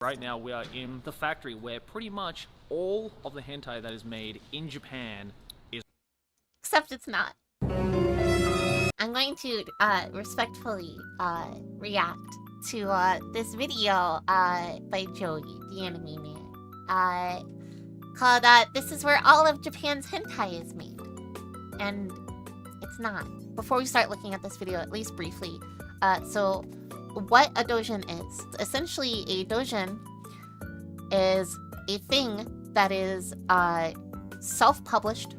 Right now we are in the factory where pretty much all of the hentai that is made in Japan is... Except it's not. I'm going to respectfully react to this video by Joey, the anime man, called This is where all of Japan's hentai is made. And it's not. Before we start looking at this video, at least briefly, so what a doujin is. Essentially, a doujin is a thing that is self-published,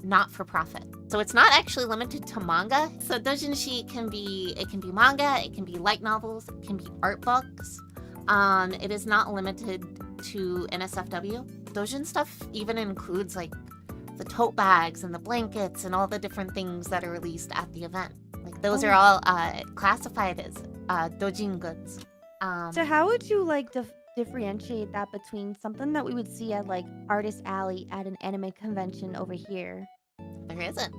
not-for-profit. So it's not actually limited to manga. So doujinshi can be manga, it can be light novels, it can be art books. It is not limited to NSFW. Doujin stuff even includes like the tote bags and the blankets and all the different things that are released at the event. Like those are all classified as doujin goods. So how would you like differentiate that between something that we would see at like Artist Alley at an anime convention over here? There isn't.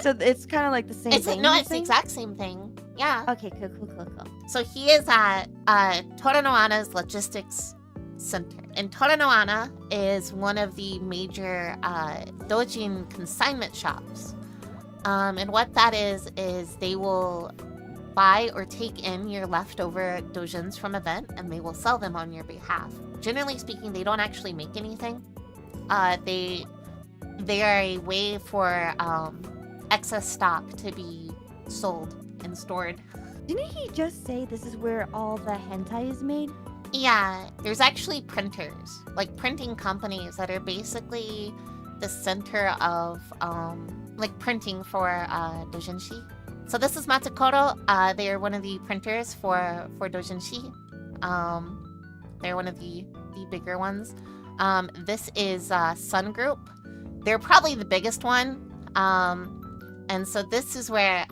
So it's kind of like the same thing? No, it's the exact same thing. Yeah. Okay, cool. So he is at Toranoana's logistics center. And Toranoana is one of the major doujin consignment shops. And what that is they will buy or take in your leftover doujins from event and they will sell them on your behalf. Generally speaking, they don't actually make anything. They are a way for excess stock to be sold and stored. Didn't he just say this is where all the hentai is made? Yeah, there's actually printers, like printing companies that are basically the center of like printing for doujinshi. So this is Matsukoro. They are one of the printers for doujinshi. They're one of the bigger ones. This is Sun Group. They're probably the biggest one. And so this is where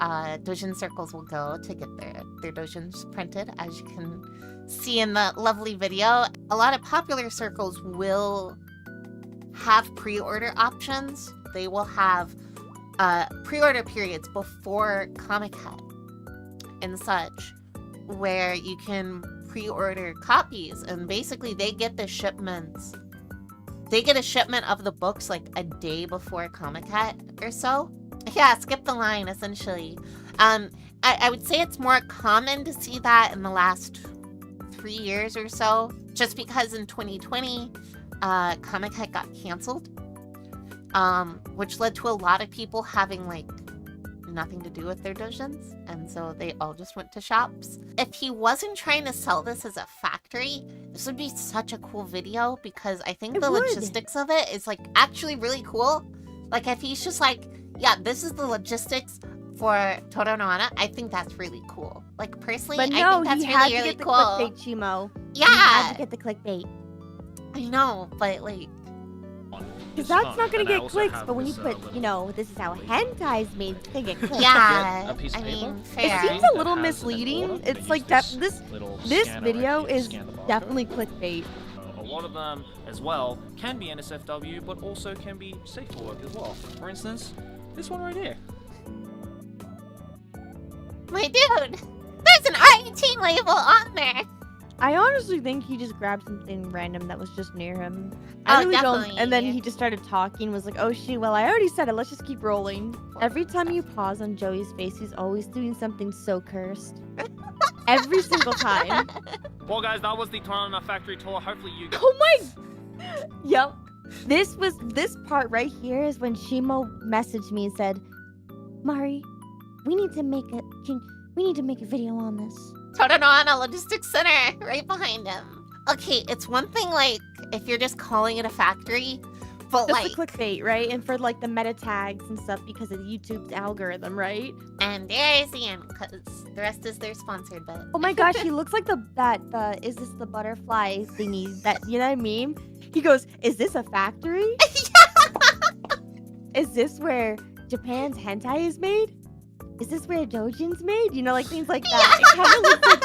doujin circles will go to get their doujins printed, as you can see in the lovely video. A lot of popular circles will have pre-order options. They will have pre-order periods before Comic-Con and such, where you can pre-order copies, and basically they get the shipments. They get a shipment of the books like a day before Comic-Con or so. Yeah, skip the line, essentially. I would say it's more common to see that in the last 3 years or so, just because in 2020, Comic-Con got canceled, which led to a lot of people having like nothing to do with their doujins, and so they all just went to shops. If he wasn't trying to sell this as a factory, this would be such a cool video, because I think the logistics of it is like actually really cool. Like if he's just like, yeah, this is the logistics for Toranoana, I think that's really cool. Like personally, but no, I think that's really, really cool. Clickbait, Shimo. Yeah, he had to get the clickbait. I know, but like, because that's not gonna get clicks. But when you put, you know, this is how hentai is made, it's gonna get clicks. Yeah, I mean, fair. It seems a little misleading. It's like this video is definitely clickbait. A lot of them as well can be NSFW, but also can be safe for work as well. For instance, this one right here. My dude, there's an R18 label on there. I honestly think he just grabbed something random that was just near him. Definitely. And then he just started talking, was like, oh shit, well I already said it, let's just keep rolling. Every time you pause on Joey's face, he's always doing something so cursed. Every single time. Well guys, that was the Toranoana factory tour. Hopefully you Oh my... Yep. This part right here is when Shimo messaged me and said, Mari, we need to make a video on this. Toranoana Logistics Center, right behind him. Okay, it's one thing like if you're just calling it a factory, but just like the clickbait, right? And for like the meta tags and stuff because of YouTube's algorithm, right? And there's the end, because the rest is their sponsored bit. Oh my gosh, he looks like is this the butterfly thingy that, you know what I mean? He goes, is this a factory? Is this where Japan's hentai is made? Is this where doujin's made? You know, like things like that. It kind of looks like